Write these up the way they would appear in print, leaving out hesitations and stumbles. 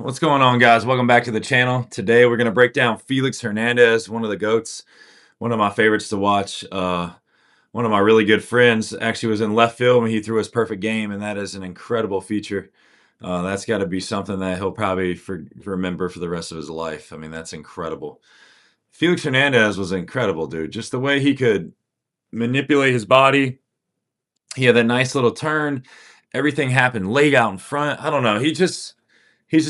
What's going on, guys? Welcome back to the channel. Today we're going to break down Felix Hernandez, one of the GOATs, one of my favorites to watch. One of my really good friends actually was in left field when he threw his perfect game, and that is an incredible feature. That's got to be something that he'll probably remember for the rest of his life. I mean, that's incredible. Felix Hernandez was incredible, dude. Just the way he could manipulate his body. He had that nice little turn. Everything happened laid out in front. I don't know. He's just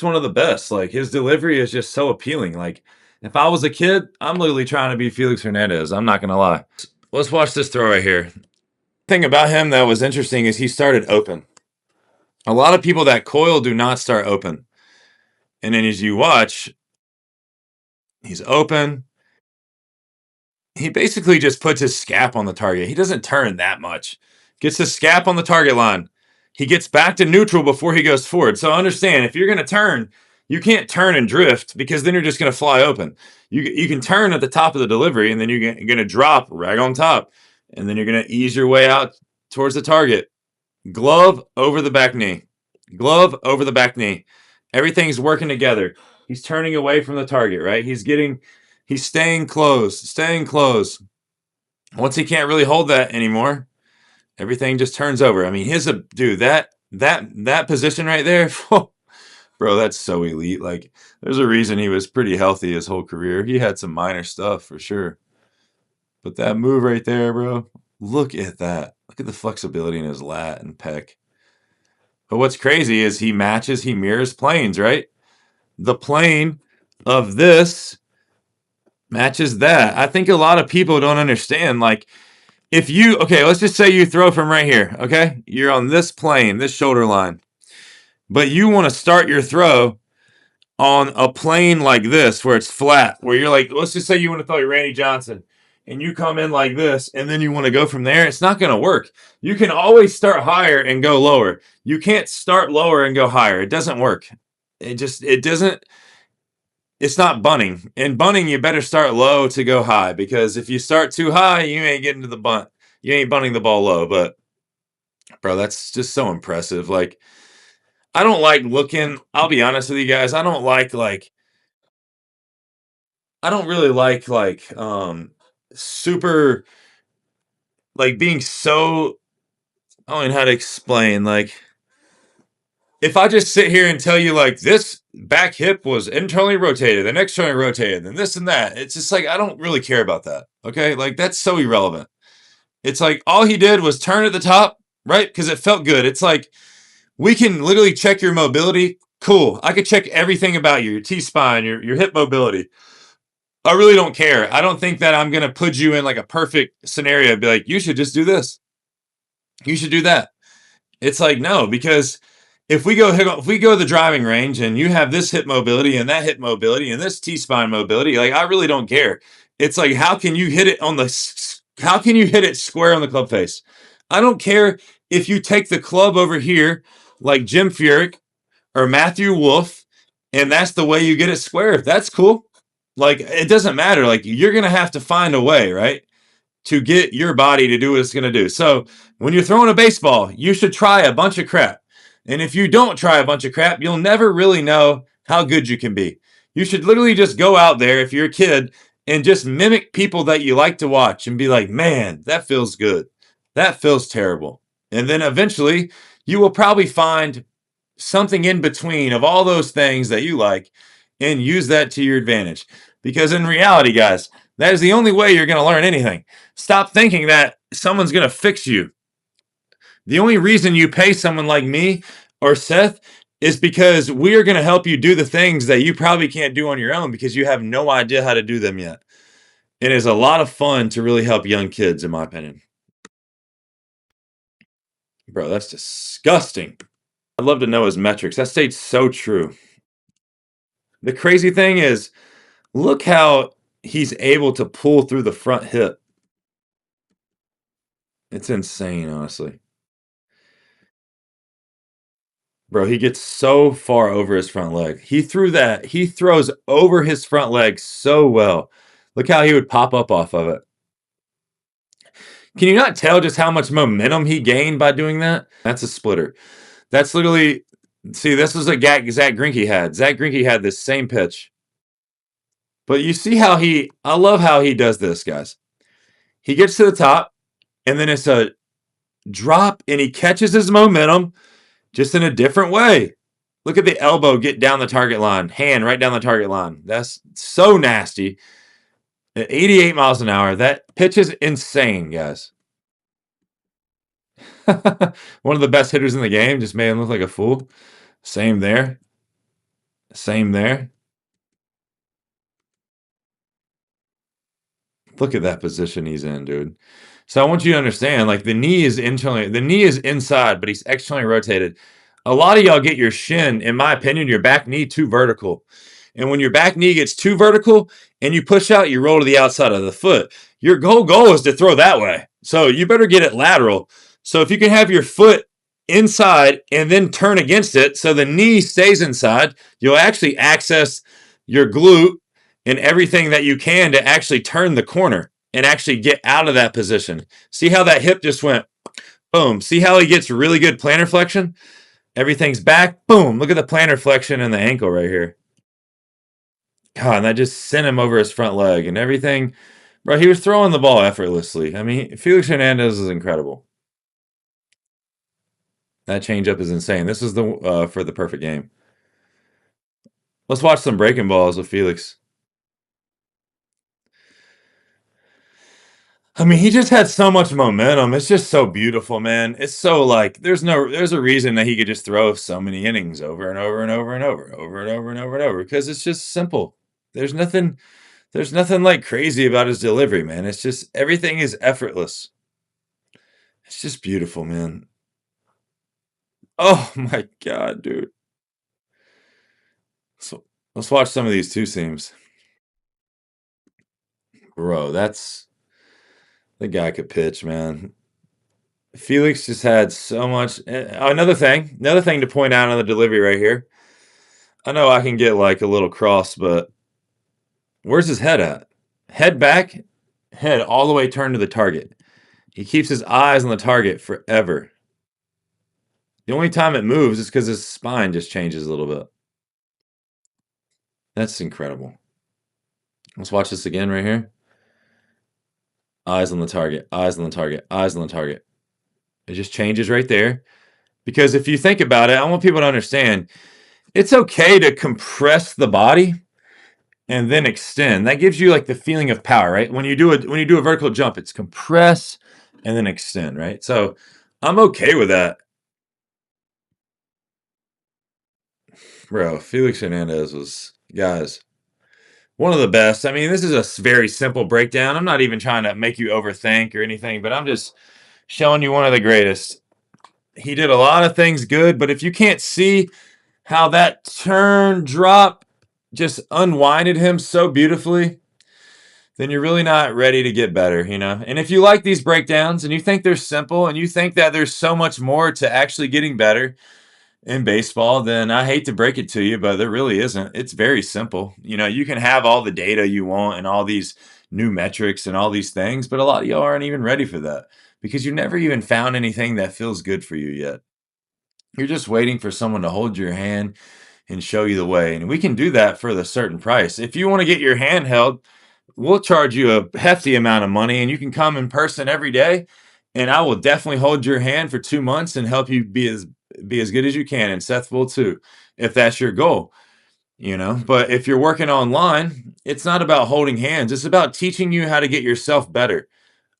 one of the best. Like, his delivery is just so appealing. Like, if I was a kid, I'm literally trying to be Felix Hernandez. I'm not gonna lie. Let's watch this throw right here. Thing about him that was interesting is he started open. A lot of people that coil do not start open. And then as you watch, he's open. He basically just puts his scap on the target. He doesn't turn that much. Gets his scap on the target line. He gets back to neutral before he goes forward. So understand, if you're going to turn, you can't turn and drift because then you're just going to fly open. You can turn at the top of the delivery, and then you're going to drop right on top. And then you're going to ease your way out towards the target. Glove over the back knee. Glove over the back knee. Everything's working together. He's turning away from the target, right? He's staying close. Once he can't really hold that anymore, everything just turns over. I mean, dude, that position right there, bro, that's so elite. Like, there's a reason he was pretty healthy his whole career. He had some minor stuff for sure. But that move right there, bro, look at that. Look at the flexibility in his lat and pec. But what's crazy is he mirrors planes, right? The plane of this matches that. I think a lot of people don't understand. Like, okay, let's just say you throw from right here, okay? You're on this plane, this shoulder line. But you want to start your throw on a plane like this where it's flat, where you're like, let's just say you want to throw your Randy Johnson, and you come in like this, and then you want to go from there. It's not going to work. You can always start higher and go lower. You can't start lower and go higher. It doesn't work. It doesn't. It's not bunting. In bunting, you better start low to go high, because if you start too high, you ain't getting to the bunt. You ain't bunting the ball low. But, bro, that's just so impressive. Like, I don't like looking. I'll be honest with you guys. I don't really like super, like, being so, I don't know how to explain. Like, if I just sit here and tell you, like, this back hip was internally rotated and externally rotated and this and that, it's just like, I don't really care about that. Okay? Like, that's so irrelevant. It's like, all he did was turn at the top, right? Because it felt good. It's like, we can literally check your mobility. Cool. I could check everything about you, your T-spine, your hip mobility. I really don't care. I don't think that I'm going to put you in like a perfect scenario and be like, you should just do this. You should do that. It's like, no, because if we go to the driving range and you have this hip mobility and that hip mobility and this T-spine mobility, like, I really don't care. It's like, how can you hit it square on the club face? I don't care if you take the club over here like Jim Furyk or Matthew Wolf, and that's the way you get it square. That's cool. Like, it doesn't matter. Like, you're going to have to find a way, right, to get your body to do what it's going to do. So when you're throwing a baseball, you should try a bunch of crap. And if you don't try a bunch of crap, you'll never really know how good you can be. You should literally just go out there, if you're a kid, and just mimic people that you like to watch and be like, man, that feels good. That feels terrible. And then eventually you will probably find something in between of all those things that you like and use that to your advantage. Because in reality, guys, that is the only way you're going to learn anything. Stop thinking that someone's going to fix you. The only reason you pay someone like me or Seth is because we are going to help you do the things that you probably can't do on your own because you have no idea how to do them yet. It is a lot of fun to really help young kids, in my opinion. Bro, that's disgusting. I'd love to know his metrics. That stayed so true. The crazy thing is, look how he's able to pull through the front hip. It's insane, honestly. Bro, he gets so far over his front leg. He throws over his front leg so well. Look how he would pop up off of it. Can you not tell just how much momentum he gained by doing that? That's a splitter. That's literally See, this was a Zach Greinke had. Zach Greinke had this same pitch. But you see how I love how he does this, guys. He gets to the top, and then it's a drop, and he catches his momentum just in a different way. Look at the elbow get down the target line, hand right down the target line. That's so nasty. At 88 miles an hour, that pitch is insane, guys. One of the best hitters in the game just made him look like a fool. Same there. Same there. Look at that position he's in, dude. So I want you to understand, like the knee is inside, but he's externally rotated. A lot of y'all get your shin, in my opinion, your back knee too vertical. And when your back knee gets too vertical and you push out, you roll to the outside of the foot. Your goal is to throw that way. So you better get it lateral. So if you can have your foot inside and then turn against it so the knee stays inside, you'll actually access your glute and everything that you can to actually turn the corner and actually get out of that position. See how that hip just went boom. See how he gets really good plantar flexion? Everything's back. Boom. Look at the plantar flexion in the ankle right here. God, and that just sent him over his front leg and everything. Bro, he was throwing the ball effortlessly. I mean, Felix Hernandez is incredible. That changeup is insane. This is the for the perfect game. Let's watch some breaking balls with Felix. I mean, he just had so much momentum. It's just so beautiful, man. It's so like there's a reason that he could just throw so many innings over and over and over and over, over and over and over and over because it's just simple. There's nothing like crazy about his delivery, man. It's just everything is effortless. It's just beautiful, man. Oh my god, dude. So let's watch some of these two seams. Bro, that's the guy could pitch, man. Felix just had so much. Another thing to point out on the delivery right here. I know I can get like a little cross, but where's his head at? Head back, head all the way turned to the target. He keeps his eyes on the target forever. The only time it moves is because his spine just changes a little bit. That's incredible. Let's watch this again right here. Eyes on the target, eyes on the target, eyes on the target. It just changes right there. Because if you think about it, I want people to understand it's okay to compress the body and then extend. That gives you like the feeling of power, right? When you do a vertical jump, it's compress and then extend, right? So I'm okay with that. Bro, Felix Hernandez was, guys, one of the best. I mean, this is a very simple breakdown. I'm not even trying to make you overthink or anything, but I'm just showing you one of the greatest. He did a lot of things good, but if you can't see how that turn drop just unwinded him so beautifully, then you're really not ready to get better, you know? And if you like these breakdowns and you think they're simple and you think that there's so much more to actually getting better in baseball, then I hate to break it to you, but there really isn't. It's very simple. You know, you can have all the data you want and all these new metrics and all these things, but a lot of y'all aren't even ready for that because you never even found anything that feels good for you yet. You're just waiting for someone to hold your hand and show you the way. And we can do that for a certain price. If you want to get your hand held, we'll charge you a hefty amount of money and you can come in person every day. And I will definitely hold your hand for 2 months and help you be as good as you can. And Seth will too, if that's your goal, you know. But if you're working online, it's not about holding hands. It's about teaching you how to get yourself better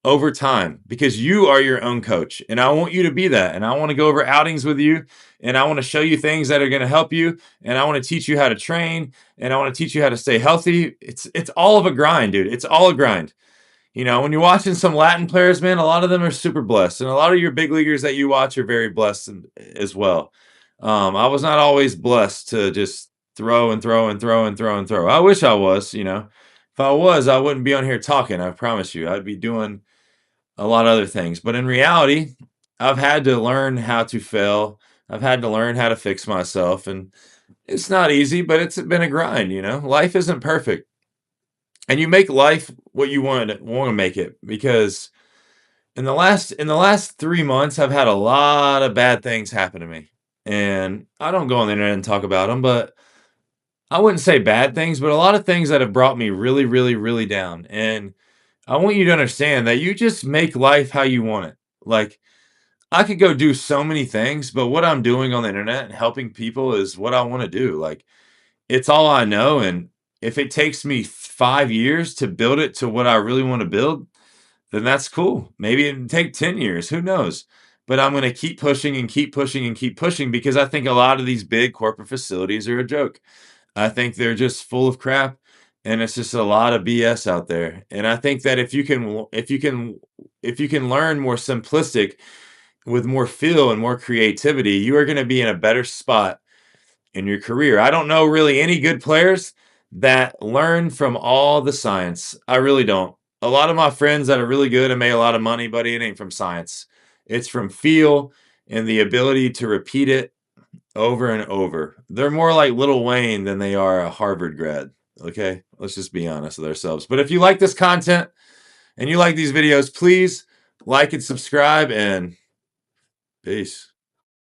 over time because you are your own coach and I want you to be that and I want to go over outings with you and I want to show you things that are going to help you and I want to teach you how to train and I want to teach you how to stay healthy. It's all of a grind, dude. It's all a grind. You know, when you're watching some Latin players, man, a lot of them are super blessed and a lot of your big leaguers that you watch are very blessed as well. I was not always blessed to just throw and throw and throw and throw and throw. I wish I was, you know. If I was, I wouldn't be on here talking. I promise you. I'd be doing a lot of other things. But in reality, I've had to learn how to fail. I've had to learn how to fix myself. And it's not easy, but it's been a grind, you know. Life isn't perfect. And you make life what you want to make it because in the last 3 months, I've had a lot of bad things happen to me. and I don't go on the internet and talk about them, but I wouldn't say bad things, but a lot of things that have brought me really, really, really down. And I want you to understand that you just make life how you want it. Like, I could go do so many things, but what I'm doing on the internet and helping people is what I want to do. Like, it's all I know. And if it takes me 5 years to build it to what I really want to build, then that's cool. Maybe it'd take 10 years. Who knows? But I'm going to keep pushing and keep pushing and keep pushing because I think a lot of these big corporate facilities are a joke. I think they're just full of crap and it's just a lot of BS out there. And I think that if you can learn more simplistic with more feel and more creativity, you are going to be in a better spot in your career. I don't know really any good players that learn from all the science. I really don't. A lot of my friends that are really good and make a lot of money, buddy, it ain't from science. It's from feel and the ability to repeat it over and over. They're more like Lil Wayne than they are a Harvard grad. Okay? Let's just be honest with ourselves. But if you like this content and you like these videos, please like and subscribe and peace.